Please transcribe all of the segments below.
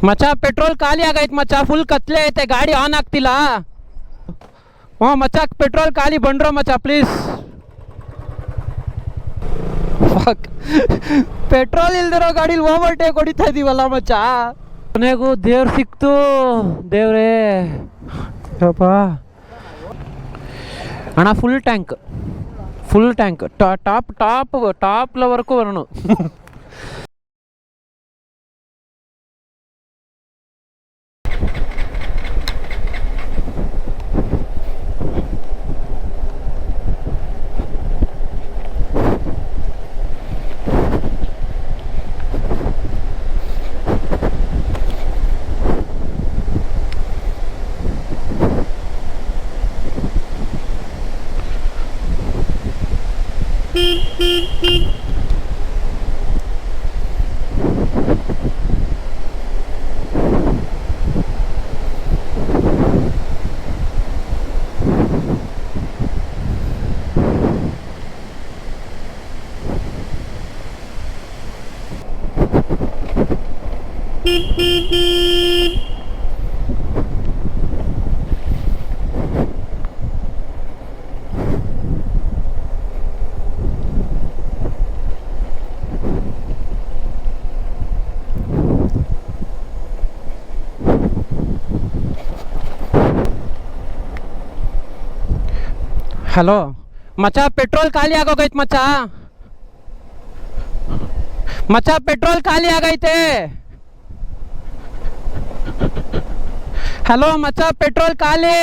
ಮಚ್ಚ ಪೆಟ್ರೋಲ್ ಖಾಲಿ ಆಗೈತೆ ಮಚ್ಚ, ಫುಲ್ ಕತ್ಲೆ ಐತೆ, ಗಾಡಿ ಆನ್ ಆಗ್ತಿಲ್ಲ. ಹ್ಞೂ ಮಚ್ಚ ಪೆಟ್ರೋಲ್ ಖಾಲಿ, ಬಂಡ್ರೋ ಮಚ್ಚ ಪ್ಲೀಸ್. ಪೆಟ್ರೋಲ್ ಇಲ್ದಿರೋ ಗಾಡೀಲಿ ಓವರ್ಟೇಕ್ ಹೊಡಿತಾ ಇದೀವಲ್ಲ ಮಚ್ಚ. ಕೊನೆಗೂ ದೇವ್ರು ಸಿಕ್ತು, ದೇವ್ರೇ ಯಪ್ಪ. ಅಣ್ಣ ಫುಲ್ ಟ್ಯಾಂಕ್ ಟಾಪ್ ಲವರ್ಗೂ ಬರೋಣ. ಹಲೋ ಮಚ್ಚ, ಪೆಟ್ರೋಲ್ ಖಾಲಿ ಆಗೋಗೈತೆ ಮಚ್ಚ. ಪೆಟ್ರೋಲ್ ಖಾಲಿ ಆಗೈತೆ. ಹಲೋ ಮಚ್ಚ, ಪೆಟ್ರೋಲ್ ಖಾಲಿ.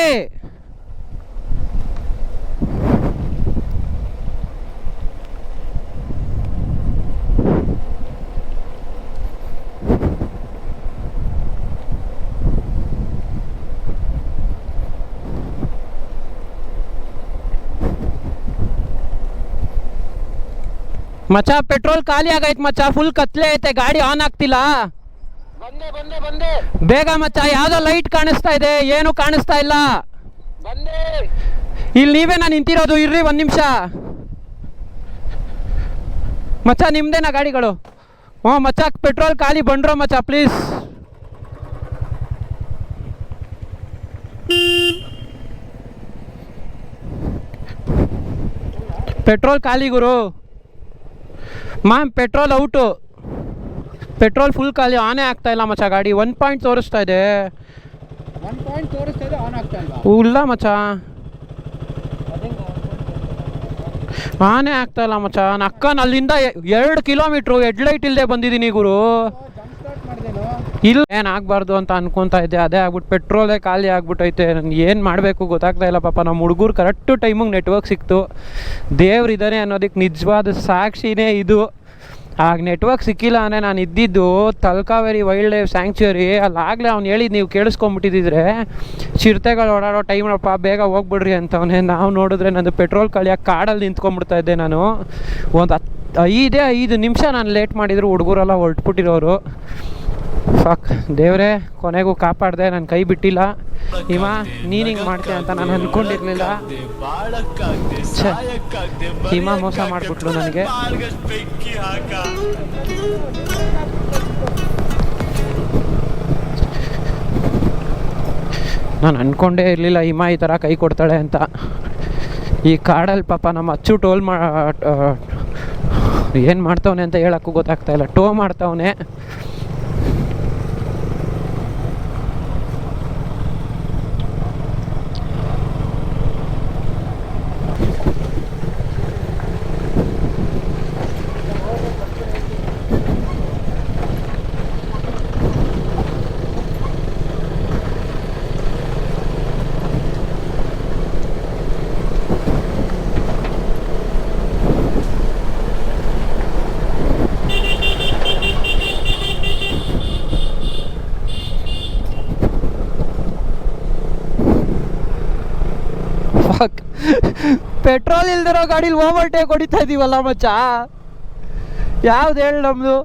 ಮಚ್ಚ ಪೆಟ್ರೋಲ್ ಖಾಲಿ ಆಗೈತೆ ಮಚ್ಚ, ಫುಲ್ ಕತ್ಲೆ ಐತೆ, ಗಾಡಿ ಆನ್ ಆಗ್ತಿಲ್ಲ. ಬಂದೆ ಬೇಗ ಮಚ್ಚ, ಯಾವ್ದೋ ಲೈಟ್ ಕಾಣಿಸ್ತಾ ಇದೆ, ಏನು ಕಾಣಿಸ್ತಾ ಇಲ್ಲ. ಇಲ್ಲಿ ನೀವೇನಾ ನಿಂತಿರೋದು? ಇರ್ರಿ ಒಂದ್ ನಿಮಿಷ ಮಚ್ಚ, ನಿಮ್ದೇನಾ ಗಾಡಿಗಳು? ಹ್ಞೂ ಮಚ್ಚ ಪೆಟ್ರೋಲ್ ಖಾಲಿ, ಬಂಡ್ರೋ ಮಚ್ಚ ಪ್ಲೀಸ್. ಪೆಟ್ರೋಲ್ ಖಾಲಿ ಗುರು. ಪೆಟ್ರೋಲ್ ಔಟು, ಪೆಟ್ರೋಲ್ ಫುಲ್ ಖಾಲಿ, ಆನೇ ಆಗ್ತಾ ಇಲ್ಲ ಮಚ್ಚ. ಗಾಡಿ 1 ಪಾಯಿಂಟ್ ತೋರಿಸ್ತಾ ಇದೆ. ಇಲ್ಲ ಮಚ್ಚ, ಆನೇ ಆಗ್ತಾ ಇಲ್ಲ ಮಚ್ಚ. ಅಕ್ಕನ ಅಲ್ಲಿಂದ 2 ಕಿಲೋಮೀಟ್ರು ಹೆಡ್ಲೈಟ್ ಇಲ್ಲದೆ ಬಂದಿದ್ದೀನಿ ಗುರು. ಇಲ್ಲ ಏನಾಗಬಾರ್ದು ಅಂತ ಅನ್ಕೊತಾ ಇದ್ದೆ, ಅದೇ ಆಗ್ಬಿಟ್ಟು ಪೆಟ್ರೋಲೇ ಖಾಲಿ ಆಗ್ಬಿಟ್ಟೈತೆ. ನನಗೆ ಏನು ಮಾಡಬೇಕು ಗೊತ್ತಾಗ್ತಾ ಇಲ್ಲ ಪಾಪ. ನಮ್ಮ ಹುಡುಗರು ಕರೆಕ್ಟು ಟೈಮಿಗೆ ನೆಟ್ವರ್ಕ್ ಸಿಕ್ತು. ದೇವ್ರಿದ್ದಾನೆ ಅನ್ನೋದಕ್ಕೆ ನಿಜವಾದ ಸಾಕ್ಷಿನೇ ಇದು. ಆಗ ನೆಟ್ವರ್ಕ್ ಸಿಕ್ಕಿಲ್ಲ ಅಂದರೆ ನಾನು ಇದ್ದಿದ್ದು ತಲಕಾವೇರಿ ವೈಲ್ಡ್ ಲೈಫ್ ಸ್ಯಾಂಕ್ಚುರಿ. ಅಲ್ಲಾಗಲೇ ಅವ್ನು ಹೇಳಿದ್ದು ನೀವು ಕೇಳಿಸ್ಕೊಂಬಿಟ್ಟಿದ್ದಿದ್ರೆ, ಚಿರತೆಗಳು ಓಡಾಡೋ ಟೈಮ್ನಪ್ಪ ಬೇಗ ಹೋಗ್ಬಿಡ್ರಿ ಅಂತವನೇ. ನಾವು ನೋಡಿದ್ರೆ ನಂದು ಪೆಟ್ರೋಲ್ ಖಾಲಿಯಾಗಿ ಕಾಡಲ್ಲಿ ನಿಂತ್ಕೊಂಡ್ಬಿಡ್ತಾ ಇದ್ದೆ ನಾನು. ಒಂದು 5 ನಿಮಿಷ ನಾನು ಲೇಟ್ ಮಾಡಿದ್ರು ಹುಡುಗರೆಲ್ಲ ಹೊರಟ್ಬಿಟ್ಟಿರೋರು. ಫಕ್ ದೇವ್ರೆ, ಕೊನೆಗೂ ಕಾಪಾಡಿದೆ, ನನ್ನ ಕೈ ಬಿಟ್ಟಿಲ್ಲ. ಹಿಮ ನೀನು ಹಿಂಗೆ ಮಾಡ್ತೀಯ ಅಂತ ನಾನು ಅಂದ್ಕೊಂಡಿರಲಿಲ್ಲ. ಹಿಮ ಮೋಸ ಮಾಡಿಬಿಟ್ಲು ನನಗೆ. ನಾನು ಅಂದ್ಕೊಂಡೇ ಇರಲಿಲ್ಲ ಹಿಮ ಈ ಥರ ಕೈ ಕೊಡ್ತಾಳೆ ಅಂತ. ಈ ಕಾಡಲ್ಲಿ ಪಾಪ ನಮ್ಮ ಅಚ್ಚು ಟೋಲ್ ಏನು ಮಾಡ್ತವನೆ ಅಂತ ಹೇಳೋಕ್ಕೂ ಗೊತ್ತಾಗ್ತಾ ಇಲ್ಲ. ಟೋ ಮಾಡ್ತವನೆ. ಪೆಟ್ರೋಲ್ ಇಲ್ದಿರೋ ಗಾಡೀಲಿ ಓವರ್ಟೇಕ್ ಹೊಡಿತಾ ಇದೀವಲ್ಲ ಮಚ್ಚ. ಯಾವ್ದು ಹೇಳಿ ನಮ್ದು?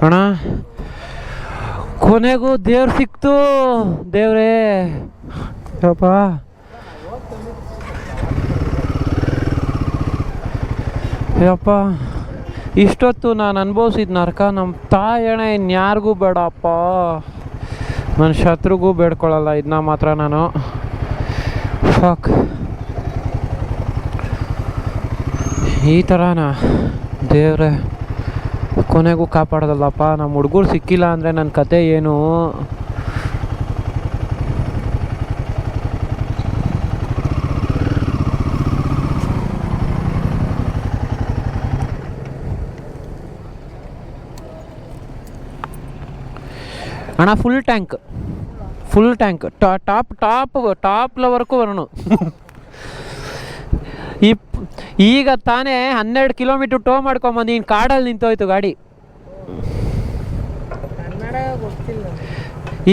ಅಣ್ಣ ಕೊನೆಗೂ ದೇವ್ರು ಸಿಕ್ತು. ದೇವ್ರೇ ಯಪ್ಪ, ಯಪ್ಪ ಇಷ್ಟೊತ್ತು ನಾನು ಅನುಭವಿಸಿದ ನರಕ ನಮ್ಮ ತಾಯಣ ಇನ್ಯಾರಿಗೂ ಬೇಡಪ್ಪ, ನನ್ನ ಶತ್ರುಗೂ ಬೇಡ್ಕೊಳ್ಳಲ್ಲ ಇದನ್ನ ಮಾತ್ರ ನಾನು. ಫಕ್, ಈ ಥರನ ದೇವ್ರೆ ಕೊನೆಗೂ ಕಾಪಾಡೋದಲ್ಲಪ್ಪ. ನಮ್ಮ ಹುಡುಗರು ಸಿಕ್ಕಿಲ್ಲ ಅಂದರೆ ನನ್ನ ಕತೆ ಏನು? ಅಣ್ಣ ಫುಲ್ ಟ್ಯಾಂಕ್ ಟಾಪ್ಲವರೆಗೂ ಬರೋಣ. ಈಗ ತಾನೇ 12 ಕಿಲೋಮೀಟ್ರ್ ಟೋ ಮಾಡ್ಕೊಂಬಂದು ಇನ್ನು ಕಾಡಲ್ಲಿ ನಿಂತೋಯ್ತು ಗಾಡಿ.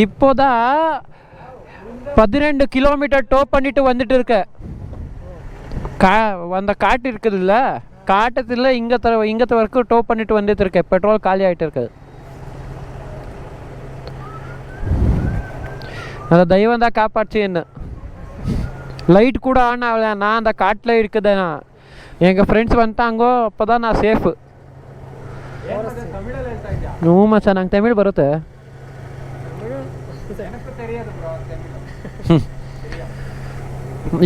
இப்போதா 12 கிலோமீட்டர் டோ பண்ணிட்டு வந்துட்டு இருக்கேன். அந்த காட்டு இருக்குதுல்ல, காட்டத்தில் இங்கத்த வரைக்கும் டோ பண்ணிட்டு வந்துட்டு இருக்கேன். பெட்ரோல் காலி ஆகிட்டு இருக்குது. அந்த தெய்வம் தான் காப்பாற்றி என்ன. லைட் கூட ஆன் ஆகல, நான் அந்த காட்டில் இருக்குதுண்ணா. எங்கள் ஃப்ரெண்ட்ஸ் வந்துட்டாங்கೋ அப்போ தான் நான் ಸೇಫ್. ಹ್ಞೂ ಮಚ್ಚ, ನಂಗೆ ತಮಿಳು ಬರುತ್ತೆ.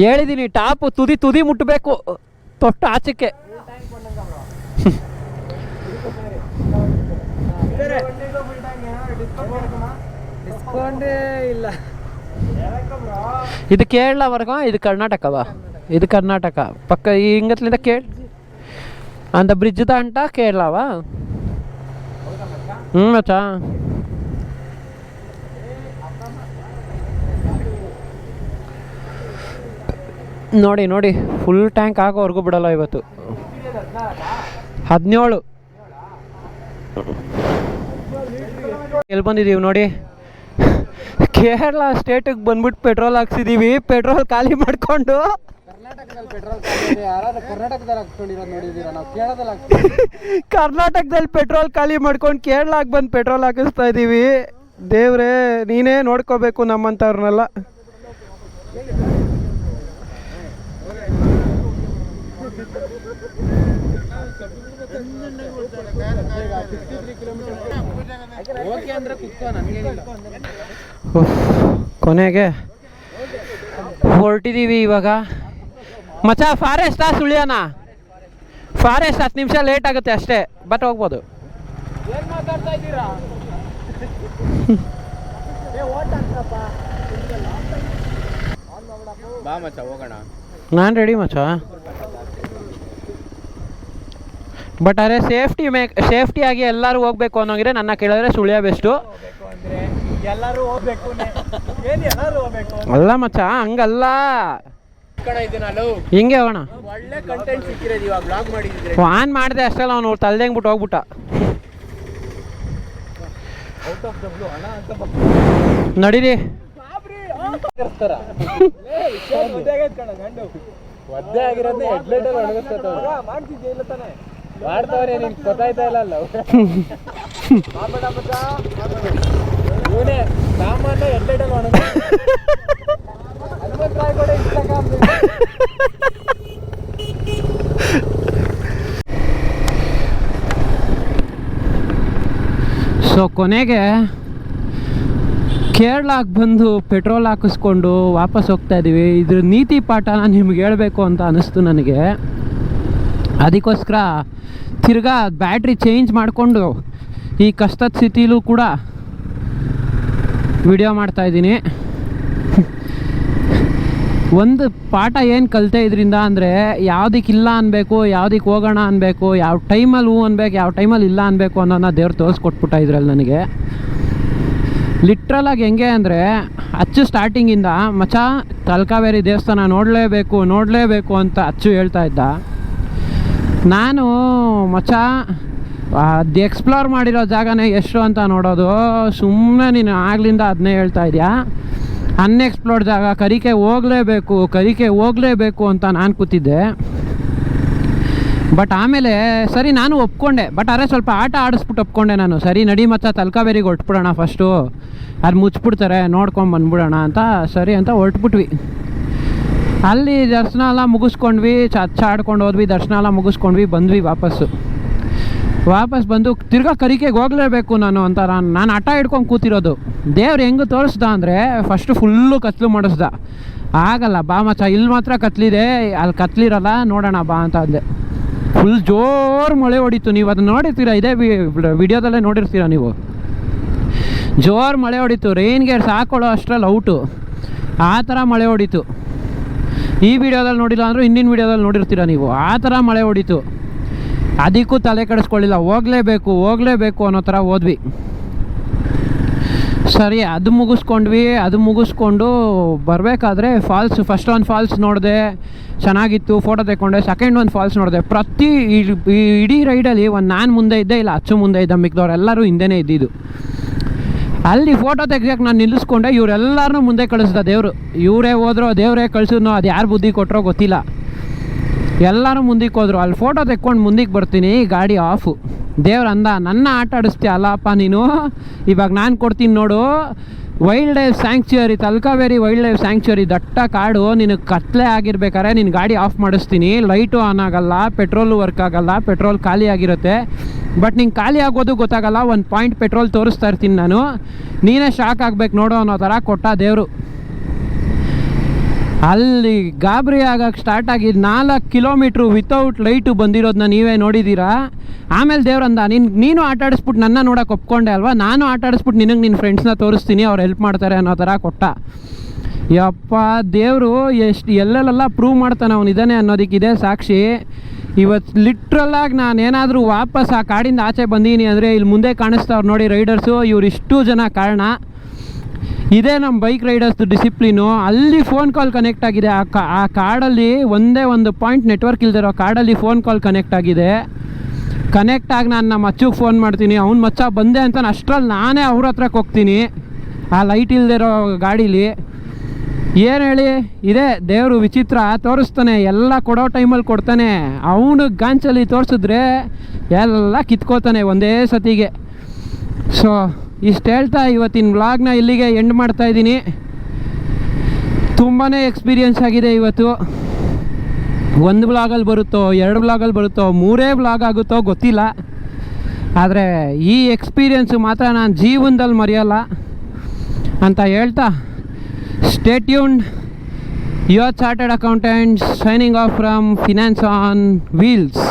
ಹೇಳಿದ್ದೀನಿ ಟಾಪು ತುದಿ ಮುಟ್ಟಬೇಕು, ತೊಟ್ಟು ಆಚಕ್ಕೆ. ಇಲ್ಲ ಇದು ಕೇರಳವರೆಗೂ, ಇದು ಕರ್ನಾಟಕವಾ? ಇದು ಕರ್ನಾಟಕ ಪಕ್ಕ. ಹಿಂಗತ್ಲಿಂದ அந்த ಬ್ರಿಡ್ಜ್ ದಾಂಟ ಕೇರಳವಾ? ಮಚ್ಚ ನೋಡಿ ಫುಲ್ ಟ್ಯಾಂಕ್ ಆಗೋವರೆಗೂ ಬಿಡಲ್ಲ. ಇವತ್ತು 17 ಎಲ್ಲಿ ಬಂದಿದ್ದೀವಿ ನೋಡಿ. ಕೇರಳ ಸ್ಟೇಟಿಗೆ ಬಂದ್ಬಿಟ್ಟು ಪೆಟ್ರೋಲ್ ಹಾಕ್ಸಿದ್ದೀವಿ. ಪೆಟ್ರೋಲ್ ಖಾಲಿ ಮಾಡಿಕೊಂಡು ಕರ್ನಾಟಕದಲ್ಲಿ ಪೆಟ್ರೋಲ್ ಖಾಲಿ ಮಾಡ್ಕೊಂಡು ಕೇರಳಕ್ಕೆ ಬಂದು ಪೆಟ್ರೋಲ್ ಹಾಕಿಸ್ತಾ ಇದ್ದೀವಿ. ದೇವ್ರೇ ನೀನೇ ನೋಡ್ಕೋಬೇಕು ನಮ್ಮಂಥವ್ರನ್ನೆಲ್ಲ. ಕೊನೆಗೆ ಹೊರಟಿದ್ದೀವಿ ಇವಾಗ. ಮಚ್ಚ ಫಾರೆಸ್ಟಾ ಸುಳ್ಯನ? ಫಾರೆಸ್ಟ್ 10 ನಿಮಿಷ ಲೇಟ್ ಆಗುತ್ತೆ ಅಷ್ಟೇ, ಬಟ್ ಹೋಗ್ಬೋದು. ನಾನು ರೆಡಿ ಮಚ್ಚ. ಬಟ್ ಅದೇ ಸೇಫ್ಟಿಯಾಗಿ ಎಲ್ಲರೂ ಹೋಗ್ಬೇಕು ಅನ್ನೋಂಗಿದ್ರೆ ನನ್ನ ಕೇಳಿದ್ರೆ ಸುಳ್ಯ ಬೆಸ್ಟು. ಅಲ್ಲ ಮಚ್ಚ, ಹಂಗಲ್ಲ, ಹಿಂಗೆ ಹೋಗೋಣ. ಆನ್ ಮಾಡಿದೆ ಅಷ್ಟಲ್ಲ, ಅವನು ತಲ್ದಂಗ್ಬಿಟ್ಟು ಹೋಗ್ಬಿಟ್ಟ. ನಡೀರಿ ಮಾಡ್ತಾವ್ರೆ, ನಿನ್ಗೆ ಗೊತ್ತಾಯ್ತಾ ಇಲ್ಲ ಅಲ್ಲ. ಸಾಮಾನ್ಯ ಎಡ್ಲೆಡಲ್ ಸೊ ಕೊನೆಗೆ ಕೇರಳಕ್ಕೆ ಬಂದು ಪೆಟ್ರೋಲ್ ಹಾಕಿಸ್ಕೊಂಡು ವಾಪಸ್ ಹೋಗ್ತಾ ಇದ್ದೀವಿ. ಇದ್ರ ನೀತಿ ಪಾಠನ ನಿಮ್ಗೆ ಹೇಳಬೇಕು ಅಂತ ಅನ್ನಿಸ್ತು ನನಗೆ. ಅದಕ್ಕೋಸ್ಕರ ತಿರ್ಗಾ ಬ್ಯಾಟ್ರಿ ಚೇಂಜ್ ಮಾಡಿಕೊಂಡು ಈ ಕಷ್ಟದ ಸ್ಥಿತಿಲೂ ಕೂಡ ವಿಡಿಯೋ ಮಾಡ್ತಾಯಿದ್ದೀನಿ. ಒಂದು ಪಾಠ ಏನು ಕಲಿತೆ ಇದರಿಂದ ಅಂದರೆ, ಯಾವುದಕ್ಕಿಲ್ಲ ಅನ್ಬೇಕು, ಯಾವುದಕ್ಕೆ ಹೋಗೋಣ ಅನ್ಬೇಕು, ಯಾವ ಟೈಮಲ್ಲಿ ಹೂ ಅನ್ಬೇಕು, ಯಾವ ಟೈಮಲ್ಲಿ ಇಲ್ಲ ಅನ್ಬೇಕು ಅನ್ನೋದನ್ನ ದೇವ್ರು ತೋರಿಸ್ಕೊಟ್ಬಿಟ್ಟ ಇದ್ರಲ್ಲಿ ನನಗೆ. ಲಿಟ್ರಲಾಗಿ ಹೆಂಗೆ ಅಂದರೆ, ಅಚ್ಚು ಸ್ಟಾರ್ಟಿಂಗಿಂದ ಮಚ್ಚ ತಲಕಾವೇರಿ ದೇವಸ್ಥಾನ ನೋಡಲೇಬೇಕು ಅಂತ ಅಚ್ಚು ಹೇಳ್ತಾ ಇದ್ದ. ನಾನು ಮಚ್ಚ ಅದು ಎಕ್ಸ್ಪ್ಲೋರ್ ಮಾಡಿರೋ ಜಾಗನೇ ಎಷ್ಟು ಅಂತ ನೋಡೋದು, ಸುಮ್ಮನೆ ನೀನು ಆಗ್ಲಿಂದ ಅದನ್ನೇ ಹೇಳ್ತಾ ಇದೆಯಾ. ಅನ್ಎಕ್ಸ್ಪ್ಲೋರ್ಡ್ ಜಾಗ, ಕರಿಕೆ ಹೋಗಲೇಬೇಕು ಅಂತ ನಾನು ಕೂತಿದ್ದೆ. ಬಟ್ ಆಮೇಲೆ ಸರಿ ನಾನು ಒಪ್ಕೊಂಡೆ, ಬಟ್ ಅರೆ ಸ್ವಲ್ಪ ಆಟ ಆಡಿಸ್ಬಿಟ್ಟು ಒಪ್ಕೊಂಡೆ ನಾನು. ಸರಿ ನಡಿ ಮಚ್ಚ ತಲಕಾವೇರಿಗೆ ಹೊರಟ್ಬಿಡೋಣ, ಫಸ್ಟು ಅದು ಮುಚ್ಚಿಬಿಡ್ತಾರೆ ನೋಡ್ಕೊಂಡು ಬಂದ್ಬಿಡೋಣ ಅಂತ. ಸರಿ ಅಂತ ಹೊರಟ್ಬಿಟ್ವಿ. ಅಲ್ಲಿ ದರ್ಶನ ಎಲ್ಲ ಮುಗಿಸ್ಕೊಂಡ್ವಿ, ಆಡ್ಕೊಂಡು ಹೋದ್ವಿ, ದರ್ಶನ ಎಲ್ಲ ಮುಗಿಸ್ಕೊಂಡ್ವಿ, ಬಂದ್ವಿ ವಾಪಸ್ ಬಂದು ತಿರ್ಗಾ ಕರಿಕೆಗೆ ಹೋಗಲೇಬೇಕು ನಾನು ಅಂತ ನಾನು ಹಠ ಹಿಡ್ಕೊಂಡು ಕೂತಿರೋದು. ದೇವ್ರು ಹೆಂಗೆ ತೋರಿಸ್ದ ಅಂದರೆ ಫಸ್ಟು ಫುಲ್ಲು ಕತ್ಲು ಮಾಡಿಸ್ದ. ಆಗಲ್ಲ ಬಾ ಮಚ್ಚ, ಇಲ್ಲಿ ಮಾತ್ರ ಕತ್ಲಿದೆ, ಅಲ್ಲಿ ಕತ್ಲಿರಲ್ಲ, ನೋಡೋಣ ಬಾ ಅಂತ ಅಂದೆ. ಫುಲ್ ಜೋರು ಮಳೆ ಹೊಡಿತು. ನೀವು ಅದನ್ನ ನೋಡಿರ್ತೀರ, ಇದೇ ವಿಡಿಯೋದಲ್ಲೇ ನೋಡಿರ್ತೀರ ನೀವು. ಜೋರು ಮಳೆ ಹೊಡಿತು, ರೈನ್ ಗೇರ್ಸ್ ಹಾಕೊಳ್ಳೋ ಅಷ್ಟರಲ್ಲಿ ಔಟು, ಆ ಥರ ಮಳೆ ಹೊಡಿತು. ಈ ವಿಡಿಯೋದಲ್ಲಿ ನೋಡಿಲ್ಲ ಅಂದರೂ ಹಿಂದಿನ ವಿಡಿಯೋದಲ್ಲಿ ನೋಡಿರ್ತೀರ ನೀವು. ಆ ಥರ ಮಳೆ ಹೊಡಿತು. ಅದಕ್ಕೂ ತಲೆ ಕೆಡಿಸ್ಕೊಳ್ಳಿಲ್ಲ, ಹೋಗಲೇಬೇಕು ಅನ್ನೋ ಥರ ಹೋದ್ವಿ. ಸರಿ ಅದು ಮುಗಿಸ್ಕೊಂಡು ಬರಬೇಕಾದ್ರೆ ಫಸ್ಟ್ ಒಂದು ಫಾಲ್ಸ್ ನೋಡಿದೆ, ಚೆನ್ನಾಗಿತ್ತು, ಫೋಟೋ ತೆಕ್ಕೊಂಡೆ. ಸೆಕೆಂಡ್ ಒಂದು ಫಾಲ್ಸ್ ನೋಡಿದೆ. ಇಡೀ ರೈಡಲ್ಲಿ ನಾನು ಮುಂದೆ ಇದ್ದೆ, ಇಲ್ಲ ಅಚ್ಚು ಮುಂದೆ ಇದ್ದ, ಮಿಕ್ದವ್ರು ಎಲ್ಲರೂ ಹಿಂದೆನೇ ಇದ್ದಿದ್ದು. ಅಲ್ಲಿ ಫೋಟೋ ತೆಗ್ಸಕ್ಕೆ ನಾನು ನಿಲ್ಲಿಸ್ಕೊಂಡೆ, ಇವರೆಲ್ಲರೂ ಮುಂದೆ ಕಳಿಸ್ದ ದೇವರು. ಇವರೇ ಹೋದ್ರೋ ದೇವರೇ ಕಳಿಸಿದ್ನೋ, ಅದು ಯಾರು ಬುದ್ಧಿ ಕೊಟ್ಟರೋ ಗೊತ್ತಿಲ್ಲ, ಎಲ್ಲರೂ ಮುಂದಕ್ಕೆ ಹೋದ್ರು. ಅಲ್ಲಿ ಫೋಟೋ ತೆಕ್ಕೊಂಡು ಮುಂದಕ್ಕೆ ಬರ್ತೀನಿ, ಗಾಡಿ ಆಫು. ದೇವ್ರು ಅಂದ, ನನ್ನ ಆಟ ಆಡಿಸ್ತೀಯ ಅಲ್ಲಪ್ಪ ನೀನು, ಇವಾಗ ನಾನು ಕೊಡ್ತೀನಿ ನೋಡು, wild life sanctuary, Talakaveri wild life sanctuary, ದಟ್ಟ ಕಾಡು, ನಿನಗೆ ಕತ್ಲೆ ಆಗಿರ್ಬೇಕಾದ್ರೆ ನಿನ್ನ ಗಾಡಿ ಆಫ್ ಮಾಡಿಸ್ತೀನಿ, ಲೈಟು ಆನ್ ಆಗಲ್ಲ, ಪೆಟ್ರೋಲು ವರ್ಕ್ ಆಗಲ್ಲ, ಪೆಟ್ರೋಲ್ ಖಾಲಿ ಆಗಿರುತ್ತೆ. ಬಟ್ ನಿಂಗೆ ಖಾಲಿ ಆಗೋದು ಗೊತ್ತಾಗಲ್ಲ, 1 ಪಾಯಿಂಟ್ ಪೆಟ್ರೋಲ್ ತೋರಿಸ್ತಾ ಇರ್ತೀನಿ ನಾನು, ನೀನೇ ಶಾಕ್ ಆಗಬೇಕು ನೋಡು ಅನ್ನೋ ಥರ ಕೊಟ್ಟ ದೇವರು. ಅಲ್ಲಿ ಗಾಬರಿ ಆಗಕ್ಕೆ ಸ್ಟಾರ್ಟ್ ಆಗಿದ್ದು 4 ಕಿಲೋಮೀಟ್ರು ವಿತೌಟ್ ಲೈಟು ಬಂದಿರೋದನ್ನ ನೀವೇ ನೋಡಿದ್ದೀರಾ. ಆಮೇಲೆ ದೇವ್ರಂದ, ನೀನು ಆಟ ಆಡಿಸ್ಬಿಟ್ಟು ನನ್ನ ನೋಡೋಕೆ ಒಪ್ಕೊಂಡೆ ಅಲ್ವಾ, ನಾನು ಆಟ ಆಡಿಸ್ಬಿಟ್ಟು ನಿನ್ನ ಫ್ರೆಂಡ್ಸ್ನ ತೋರಿಸ್ತೀನಿ, ಅವ್ರು ಹೆಲ್ಪ್ ಮಾಡ್ತಾರೆ ಅನ್ನೋ ಥರ ಕೊಟ್ಟ. ಯಪ್ಪ, ದೇವರು ಎಲ್ಲೆಲ್ಲ ಪ್ರೂವ್ ಮಾಡ್ತಾನೆ ಅವನಿದ್ದಾನೆ ಅನ್ನೋದಕ್ಕಿದೆ ಸಾಕ್ಷಿ. ಇವತ್ತು ಲಿಟ್ರಲ್ಲಾಗಿ ನಾನು ಏನಾದರೂ ವಾಪಸ್ ಆ ಕಾಡಿಂದ ಆಚೆ ಬಂದೀನಿ ಅಂದರೆ ಇಲ್ಲಿ ಮುಂದೆ ಕಾಣಿಸ್ತಾವ್ರು ನೋಡಿ ರೈಡರ್ಸು, ಇವರಿಷ್ಟು ಜನ ಕಾರಣ. ಇದೇ ನಮ್ಮ ಬೈಕ್ ರೈಡರ್ಸ್ದು ಡಿಸಿಪ್ಲಿನು. ಅಲ್ಲಿ ಫೋನ್ ಕಾಲ್ ಕನೆಕ್ಟ್ ಆಗಿದೆ. ಆ ಕಾಡಲ್ಲಿ ಒಂದೇ ಒಂದು ಪಾಯಿಂಟ್ ನೆಟ್ವರ್ಕ್ ಇಲ್ದಿರೋ ಕಾಡಲ್ಲಿ ಫೋನ್ ಕಾಲ್ ಕನೆಕ್ಟ್ ಆಗಿದೆ. ಕನೆಕ್ಟ್ ಆಗಿ ನಾನು ನಮ್ಮ ಮಚ್ಚಗೆ ಫೋನ್ ಮಾಡ್ತೀನಿ, ಅವ್ನು ಮಚ್ಚ ಬಂದೆ ಅಂತ ಅಷ್ಟರಲ್ಲಿ ನಾನೇ ಅವ್ರ ಹತ್ರಕ್ಕೆ ಹೋಗ್ತೀನಿ ಆ ಲೈಟ್ ಇಲ್ದಿರೋ ಗಾಡೀಲಿ. ಏನು ಹೇಳಿ, ಇದೇ ದೇವರು ವಿಚಿತ್ರ, ತೋರಿಸ್ತಾನೆ, ಎಲ್ಲ ಕೊಡೋ ಟೈಮಲ್ಲಿ ಕೊಡ್ತಾನೆ. ಅವನು ಗಾಂಚಲ್ಲಿ ತೋರಿಸಿದ್ರೆ ಎಲ್ಲ ಕಿತ್ಕೋತಾನೆ ಒಂದೇ ಸತಿಗೆ. ಸೊ ಇಷ್ಟು ಹೇಳ್ತಾ ಇವತ್ತಿನ ವ್ಲಾಗ್ನ ಇಲ್ಲಿಗೆ ಎಂಡ್ ಮಾಡ್ತಾಯಿದ್ದೀನಿ. ತುಂಬಾ ಎಕ್ಸ್ಪೀರಿಯೆನ್ಸ್ ಆಗಿದೆ ಇವತ್ತು. 1 ವ್ಲಾಗಲ್ಲಿ ಬರುತ್ತೋ, 2 ವ್ಲಾಗಲ್ಲಿ ಬರುತ್ತೋ, 3 ವ್ಲಾಗ್ ಆಗುತ್ತೋ ಗೊತ್ತಿಲ್ಲ. ಆದರೆ ಈ ಎಕ್ಸ್ಪೀರಿಯೆನ್ಸು ಮಾತ್ರ ನಾನು ಜೀವನದಲ್ಲಿ ಮರೆಯಲ್ಲ ಅಂತ ಹೇಳ್ತಾ, stay tuned. Your chartered accountants signing off from finance on wheels.